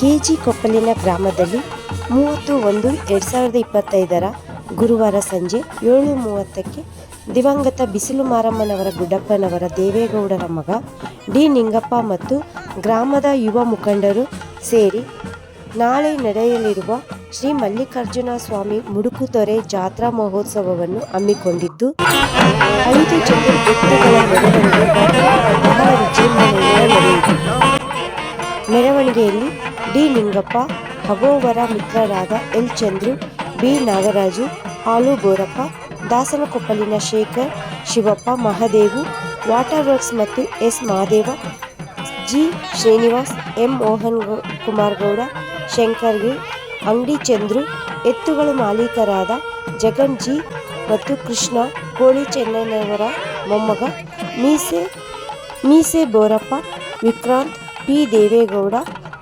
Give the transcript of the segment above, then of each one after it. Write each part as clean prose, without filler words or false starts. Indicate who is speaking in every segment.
Speaker 1: KG ಕೊಪ್ಪಲಿನ ಗ್ರಾಮದಲ್ಲಿ 30/1/2025 ಗುರುವಾರ ಸಂಜೆ 7:30ಕ್ಕೆ ದಿವಂಗತ ಬಿಸಿಲು ಮಾರಮ್ಮನವರ ಗುಡ್ಡಪ್ಪನವರ ದೇವೇಗೌಡರ ಮಗ ಡಿ ನಿಂಗಪ್ಪ ಮತ್ತು ಗ್ರಾಮದ ಯುವ ಮುಖಂಡರು ಸೇರಿ ನಾಳೆ ನಡೆಯಲಿರುವ ಶ್ರೀ ಮಲ್ಲಿಕಾರ್ಜುನ ಸ್ವಾಮಿ ಮುಡುಕುತೊರೆ ಜಾತ್ರಾ ಮಹೋತ್ಸವವನ್ನು ಹಮ್ಮಿಕೊಂಡಿದ್ದು 5 ಜೊತೆ ಎತ್ತುಗಳ ಮೆರವಣಿಗೆ ಬಹಳ ವಿಜೃಂಭಣೆಯಿಂದ ನಡೆಯಿತು. ಮೆರವಣಿಗೆಯಲ್ಲಿ ಡಿ ನಿಂಗಪ್ಪ, ಹಗೋವರ ಮಿತ್ರರಾದ ಎಲ್ ಚಂದ್ರು, ಬಿ ನಾಗರಾಜು, ಹಾಲು ಬೋರಪ್ಪ, ದಾಸನಕೊಪ್ಪಲಿನ ಶೇಖರ್, ಶಿವಪ್ಪ, ಮಹದೇವು, ವಾಟರ್ ವರ್ಕ್ಸ್ ಮತ್ತು S Mahadeva, G Srinivas, M Mohan Kumar Gowda, Shankar ಗಿರ್, ಅಂಗಡಿ ಚಂದ್ರು, ಎತ್ತುಗಳ ಮಾಲೀಕರಾದ ಜಗನ್ ಜಿ ಮತ್ತು ಕೃಷ್ಣ, ಕೋಳಿ ಚೆನ್ನಯ್ಯನವರ ಮೊಮ್ಮಗ ಮೀಸೆ ಬೋರಪ್ಪ, ವಿಕ್ರಾಂತ್, ಪಿ ದೇವೇಗೌಡ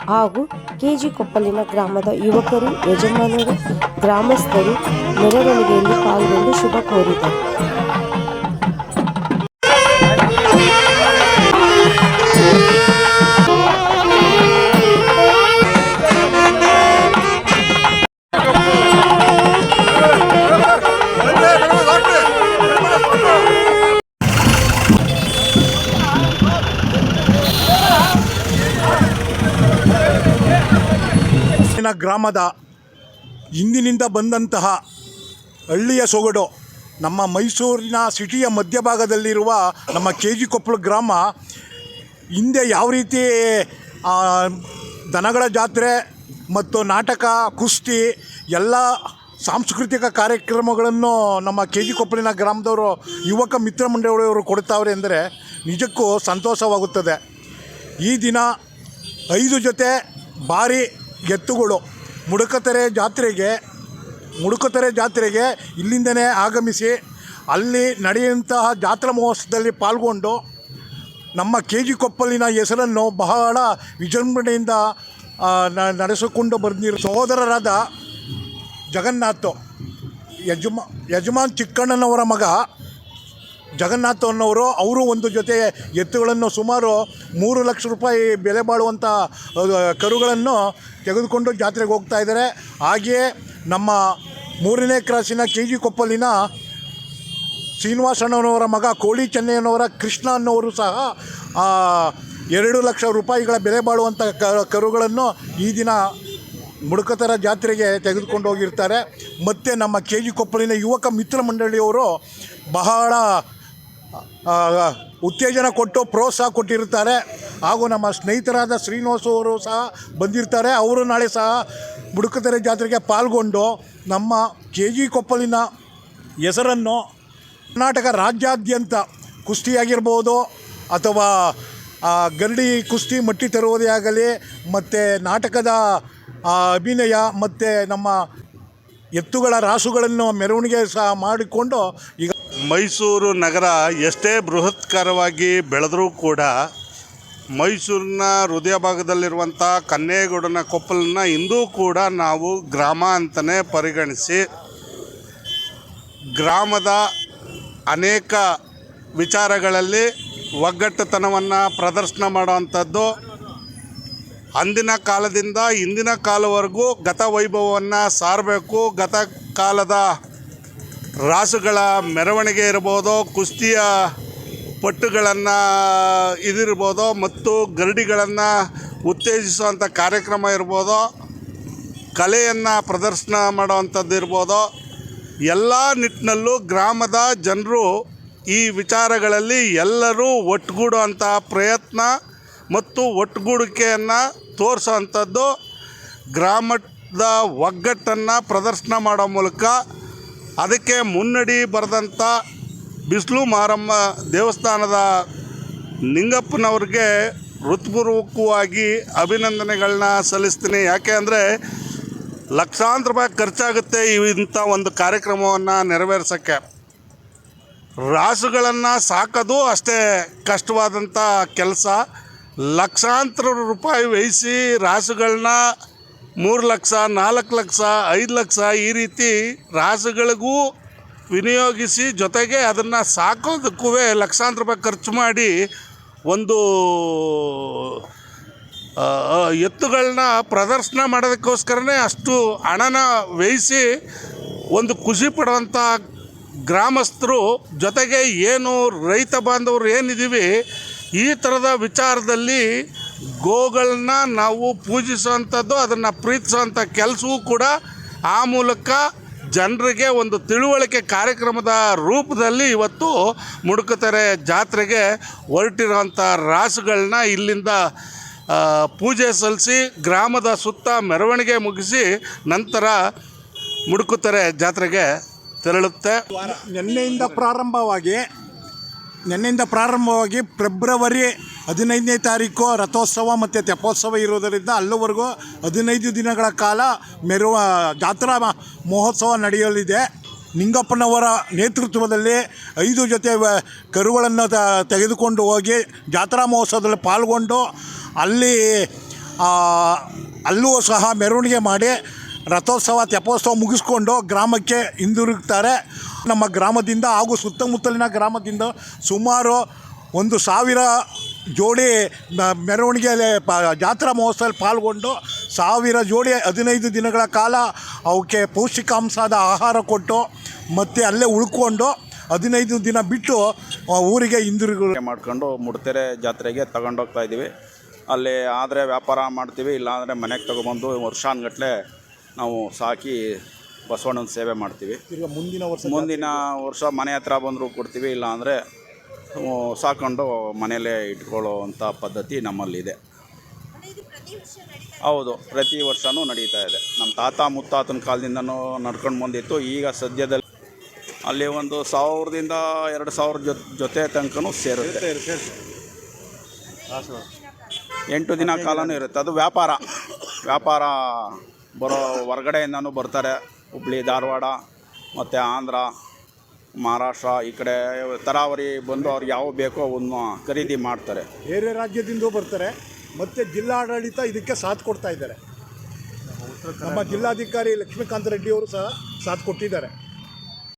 Speaker 1: ಹಾಗೂ ಕೆಜಿ ಕೊಪ್ಪಲಿನ ಗ್ರಾಮದ ಯುವಕರು, ಯಜಮಾನರು, ಗ್ರಾಮಸ್ಥರು ಮೆರವಣಿಗೆಯಲ್ಲಿ ಪಾಲ್ಗೊಂಡು ಶುಭ ಕೋರಿದರು.
Speaker 2: ಗ್ರಾಮದ ಇಂದಿನಿಂದ ಬಂದಂತಹ ಹಳ್ಳಿಯ ಸೊಗಡು ನಮ್ಮ ಮೈಸೂರಿನ ಸಿಟಿಯ ಮಧ್ಯಭಾಗದಲ್ಲಿರುವ ನಮ್ಮ ಕೆಜಿ ಕೊಪ್ಪಳ ಗ್ರಾಮ ಹಿಂದೆ ಯಾವ ರೀತಿ ದನಗಳ ಜಾತ್ರೆ ಮತ್ತು ನಾಟಕ, ಕುಸ್ತಿ ಎಲ್ಲ ಸಾಂಸ್ಕೃತಿಕ ಕಾರ್ಯಕ್ರಮಗಳನ್ನು ನಮ್ಮ ಕೆಜಿ ಕೊಪ್ಪಳಿನ ಗ್ರಾಮದವರು ಯುವಕ ಮಿತ್ರ ಮಂಡಳಿಯವರು ಕೊಡ್ತಾವ್ರೆ ಎಂದರೆ ನಿಜಕ್ಕೂ ಸಂತೋಷವಾಗುತ್ತದೆ. ಈ ದಿನ 5 ಜೊತೆ ಭಾರಿ ಎತ್ತುಗಳು ಮುಡುಕುತೊರೆ ಜಾತ್ರೆಗೆ ಇಲ್ಲಿಂದನೇ ಆಗಮಿಸಿ ಅಲ್ಲಿ ನಡೆಯುವಂತಹ ಜಾತ್ರಾ ಮಹೋತ್ಸವದಲ್ಲಿ ಪಾಲ್ಗೊಂಡು ನಮ್ಮ ಕೆಜಿ ಕೊಪ್ಪಲಿನ ಹೆಸರನ್ನು ಬಹಳ ವಿಜೃಂಭಣೆಯಿಂದ ನಡೆಸಿಕೊಂಡು ಬಂದಿರೋ ಸಹೋದರರಾದ ಜಗನ್ನಾಥ್ ಯಜಮಾನ್ ಚಿಕ್ಕಣ್ಣನವರ ಮಗ ಜಗನ್ನಾಥ್ ಅನ್ನೋರು, ಅವರು ಒಂದು ಜೊತೆ ಎತ್ತುಗಳನ್ನು ಸುಮಾರು 3 ಲಕ್ಷ ರೂಪಾಯಿ ಬೆಲೆ ಬಾಳುವಂಥ ಕರುಗಳನ್ನು ತೆಗೆದುಕೊಂಡು ಜಾತ್ರೆಗೆ ಹೋಗ್ತಾ ಇದ್ದಾರೆ. ಹಾಗೆಯೇ ನಮ್ಮ 3ನೇ ಕ್ರಾಸಿನ ಕೆಜಿ ಕೊಪ್ಪಲಿನ ಶ್ರೀನಿವಾಸಣ್ಣನವರ ಮಗ ಕೋಳಿ ಚೆನ್ನಯ್ಯನವರ ಕೃಷ್ಣ ಅನ್ನೋರು ಸಹ 2 ಲಕ್ಷ ರೂಪಾಯಿಗಳ ಬೆಲೆ ಬಾಳುವಂಥ ಕರುಗಳನ್ನು ಈ ದಿನ ಮುಡುಕುತೊರೆ ಜಾತ್ರೆಗೆ ತೆಗೆದುಕೊಂಡು ಹೋಗಿರ್ತಾರೆ. ಮತ್ತು ನಮ್ಮ ಕೆಜಿ ಕೊಪ್ಪಲಿನ ಯುವಕ ಮಿತ್ರ ಮಂಡಳಿಯವರು ಬಹಳ ಉತ್ತೇಜನ ಕೊಟ್ಟು ಪ್ರೋತ್ಸಾಹ ಕೊಟ್ಟಿರ್ತಾರೆ. ಹಾಗೂ ನಮ್ಮ ಸ್ನೇಹಿತರಾದ ಶ್ರೀನಿವಾಸ್ ಅವರು ಸಹ ಬಂದಿರ್ತಾರೆ. ಅವರು ನಾಳೆ ಸಹ ಮುಡುಕುತೊರೆ ಜಾತ್ರೆಗೆ ಪಾಲ್ಗೊಂಡು ನಮ್ಮ ಕೆಜಿ ಕೊಪ್ಪಲಿನ ಹೆಸರನ್ನು ಕರ್ನಾಟಕ ರಾಜ್ಯಾದ್ಯಂತ ಕುಸ್ತಿಯಾಗಿರ್ಬೋದು ಅಥವಾ ಗರಡಿ ಕುಸ್ತಿ ಮಟ್ಟಿ ತರುವುದೇ ಆಗಲಿ, ಮತ್ತು ನಾಟಕದ ಅಭಿನಯ ಮತ್ತು ನಮ್ಮ ಎತ್ತುಗಳ ರಾಸುಗಳನ್ನು ಮೆರವಣಿಗೆ ಸಹ ಮಾಡಿಕೊಂಡು ಈಗ
Speaker 3: ಮೈಸೂರು ನಗರ ಎಷ್ಟೇ ಬೃಹತ್ಕರವಾಗಿ ಬೆಳೆದರೂ ಕೂಡ ಮೈಸೂರಿನ ಹೃದಯ ಭಾಗದಲ್ಲಿರುವಂಥ ಕನ್ನೇಗೌಡನ ಕೊಪ್ಪಲನ್ನ ಇಂದೂ ಕೂಡ ನಾವು ಗ್ರಾಮ ಅಂತಲೇ ಪರಿಗಣಿಸಿ ಗ್ರಾಮದ ಅನೇಕ ವಿಚಾರಗಳಲ್ಲಿ ಒಗ್ಗಟ್ಟುತನವನ್ನು ಪ್ರದರ್ಶನ ಮಾಡುವಂಥದ್ದು ಅಂದಿನ ಕಾಲದಿಂದ ಇಂದಿನ ಕಾಲವರೆಗೂ ಗತವೈಭವವನ್ನು ಸಾರಬೇಕು. ಗತ ಕಾಲದ ರಾಸುಗಳ ಮೆರವಣಿಗೆ ಇರ್ಬೋದು, ಕುಸ್ತಿಯ ಪಟ್ಟುಗಳನ್ನು ಇದಿರ್ಬೋದು, ಮತ್ತು ಗರಡಿಗಳನ್ನು ಉತ್ತೇಜಿಸುವಂಥ ಕಾರ್ಯಕ್ರಮ ಇರ್ಬೋದು, ಕಲೆಯನ್ನು ಪ್ರದರ್ಶನ ಮಾಡುವಂಥದ್ದು ಇರ್ಬೋದು, ಎಲ್ಲ ನಿಟ್ಟಿನಲ್ಲೂ ಗ್ರಾಮದ ಜನರು ಈ ವಿಚಾರಗಳಲ್ಲಿ ಎಲ್ಲರೂ ಒಟ್ಟುಗೂಡುವಂಥ ಪ್ರಯತ್ನ ಮತ್ತು ಒಟ್ಟುಗೂಡಿಕೆಯನ್ನು ತೋರಿಸೋವಂಥದ್ದು, ಗ್ರಾಮದ ಒಗ್ಗಟ್ಟನ್ನು ಪ್ರದರ್ಶನ ಮಾಡೋ ಮೂಲಕ ಅದಕ್ಕೆ ಮುನ್ನಡಿ ಬರೆದಂಥ ಬಿಸಿಲು ಮಾರಮ್ಮ ದೇವಸ್ಥಾನದ ನಿಂಗಪ್ಪನವ್ರಿಗೆ ಹೃತ್ಪೂರ್ವಕವಾಗಿ ಅಭಿನಂದನೆಗಳನ್ನ ಸಲ್ಲಿಸ್ತೀನಿ. ಯಾಕೆ ಅಂದರೆ ಲಕ್ಷಾಂತರ ರೂಪಾಯಿ ಖರ್ಚಾಗುತ್ತೆ ಇಂಥ ಒಂದು ಕಾರ್ಯಕ್ರಮವನ್ನು ನೆರವೇರಿಸೋಕ್ಕೆ. ರಾಸುಗಳನ್ನು ಸಾಕೋದು ಅಷ್ಟೇ ಕಷ್ಟವಾದಂಥ ಕೆಲಸ. ಲಕ್ಷಾಂತರ ರೂಪಾಯಿ ವ್ಯಯಿಸಿ ರಾಸುಗಳನ್ನ 3 ಲಕ್ಷ, 4 ಲಕ್ಷ, 5 ಲಕ್ಷ ಈ ರೀತಿ ರಾಸುಗಳಿಗೂ ವಿನಿಯೋಗಿಸಿ ಜೊತೆಗೆ ಅದನ್ನು ಸಾಕೋದಕ್ಕೂ ಲಕ್ಷಾಂತರ ರೂಪಾಯಿ ಖರ್ಚು ಮಾಡಿ ಒಂದು ಎತ್ತುಗಳನ್ನ ಪ್ರದರ್ಶನ ಮಾಡೋದಕ್ಕೋಸ್ಕರನೇ ಅಷ್ಟು ಹಣನ ವ್ಯಯಿಸಿ ಒಂದು ಖುಷಿ ಪಡುವಂಥ ಗ್ರಾಮಸ್ಥರು, ಜೊತೆಗೆ ಏನು ರೈತ ಬಾಂಧವರು ಏನಿದ್ದೀವಿ ಈ ಥರದ ವಿಚಾರದಲ್ಲಿ ಗೋಗಳನ್ನ ನಾವು ಪೂಜಿಸುವಂಥದ್ದು, ಅದನ್ನು ಪ್ರೀತಿಸುವಂಥ ಕೆಲಸವೂ ಕೂಡ ಆ ಮೂಲಕ ಜನರಿಗೆ ಒಂದು ತಿಳುವಳಿಕೆ ಕಾರ್ಯಕ್ರಮದ ರೂಪದಲ್ಲಿ ಇವತ್ತು ಮುಡುಕುತೆರೆ ಜಾತ್ರೆಗೆ ಹೊರಟಿರೋಂಥ ರಾಸುಗಳನ್ನ ಇಲ್ಲಿಂದ ಪೂಜೆ ಸಲ್ಲಿಸಿ ಗ್ರಾಮದ ಸುತ್ತ ಮೆರವಣಿಗೆ ಮುಗಿಸಿ ನಂತರ ಮುಡುಕುತೆರೆ ಜಾತ್ರೆಗೆ ತೆರಳುತ್ತೆ.
Speaker 2: ನಿನ್ನೆಯಿಂದ ಪ್ರಾರಂಭವಾಗಿ ಫೆಬ್ರವರಿ 15ನೇ ತಾರೀಕು ರಥೋತ್ಸವ ಮತ್ತು ತೆಪ್ಪೋತ್ಸವ ಇರೋದರಿಂದ ಅಲ್ಲಿವರೆಗೂ 15 ದಿನಗಳ ಕಾಲ ಜಾತ್ರಾ ಮಹೋತ್ಸವ ನಡೆಯಲಿದೆ. ನಿಂಗಪ್ಪನವರ ನೇತೃತ್ವದಲ್ಲಿ 5 ಜೊತೆ ಕರುಗಳನ್ನು ತೆಗೆದುಕೊಂಡು ಹೋಗಿ ಜಾತ್ರಾ ಮಹೋತ್ಸವದಲ್ಲಿ ಪಾಲ್ಗೊಂಡು ಅಲ್ಲೂ ಸಹ ಮೆರವಣಿಗೆ ಮಾಡಿ ರಥೋತ್ಸವ ತೆಪ್ಪೋತ್ಸವ ಮುಗಿಸ್ಕೊಂಡು ಗ್ರಾಮಕ್ಕೆ ಹಿಂದಿರುಗ್ತಾರೆ. ನಮ್ಮ ಗ್ರಾಮದಿಂದ ಹಾಗೂ ಸುತ್ತಮುತ್ತಲಿನ ಗ್ರಾಮದಿಂದ ಸುಮಾರು 1,000 ಜೋಡಿ ಮೆರವಣಿಗೆಯಲ್ಲಿ ಜಾತ್ರಾ ಮಹೋತ್ಸವದಲ್ಲಿ ಪಾಲ್ಗೊಂಡು 1000 ಜೋಡಿ 15 ದಿನಗಳ ಕಾಲ ಅವಕ್ಕೆ ಪೌಷ್ಟಿಕಾಂಶದ ಆಹಾರ ಕೊಟ್ಟು ಮತ್ತು ಅಲ್ಲೇ ಉಳ್ಕೊಂಡು 15 ದಿನ ಬಿಟ್ಟು ಊರಿಗೆ ಹಿಂದಿರುಗಿ
Speaker 4: ಮಾಡ್ಕೊಂಡು ಮುಡುಕುತೆರೆ ಜಾತ್ರೆಗೆ ತಗೊಂಡೋಗ್ತಾ ಇದ್ದೀವಿ. ಅಲ್ಲಿ ಆದರೆ ವ್ಯಾಪಾರ ಮಾಡ್ತೀವಿ, ಇಲ್ಲಾಂದರೆ ಮನೆಗೆ ತೊಗೊಬಂದು ವರ್ಷಾನುಗಟ್ಟಲೆ ನಾವು ಸಾಕಿ ಬಸವಣ್ಣನ ಸೇವೆ ಮಾಡ್ತೀವಿ. ಮುಂದಿನ ವರ್ಷ ಮನೆ ಹತ್ರ ಬಂದರೂ ಕೊಡ್ತೀವಿ, ಇಲ್ಲಾಂದರೆ ಸಾಕೊಂಡು ಮನೆಯಲ್ಲೇ ಇಟ್ಕೊಳ್ಳೋ ಅಂಥ ಪದ್ಧತಿ ನಮ್ಮಲ್ಲಿದೆ. ಹೌದು, ಪ್ರತಿ ವರ್ಷವೂ ನಡೀತಾ ಇದೆ. ನಮ್ಮ ತಾತ ಮುತ್ತಾತನ ಕಾಲದಿಂದನೂ ನಡ್ಕೊಂಡು ಬಂದಿತ್ತು. ಈಗ ಸದ್ಯದಲ್ಲಿ ಅಲ್ಲಿ ಒಂದು 1000ದಿಂದ 2000 ಜೊತೆ ತನಕನೂ ಸೇರುತ್ತೆ. 8 ದಿನ ಕಾಲನೂ ಇರುತ್ತೆ. ಅದು ವ್ಯಾಪಾರ ಬರೋ ಹೊರಗಡೆಯಿಂದನೂ ಬರ್ತಾರೆ. ಹುಬ್ಳಿ, ಧಾರವಾಡ ಮತ್ತು ಆಂಧ್ರ, ಮಹಾರಾಷ್ಟ್ರ ಈ ಕಡೆ ತರಾವರಿ ಬಂದು ಅವ್ರಿಗೆ ಯಾವ ಬೇಕೋ ಅವನ್ನ ಖರೀದಿ ಮಾಡ್ತಾರೆ.
Speaker 2: ಬೇರೆ ರಾಜ್ಯದಿಂದ ಬರ್ತಾರೆ. ಮತ್ತು ಜಿಲ್ಲಾಡಳಿತ ಇದಕ್ಕೆ ಸಾಥ್ ಕೊಡ್ತಾ ಇದ್ದಾರೆ. ನಮ್ಮ ಜಿಲ್ಲಾಧಿಕಾರಿ ಲಕ್ಷ್ಮೀಕಾಂತ್ ರೆಡ್ಡಿ ಅವರು ಸಹ ಸಾಥ್ ಕೊಟ್ಟಿದ್ದಾರೆ.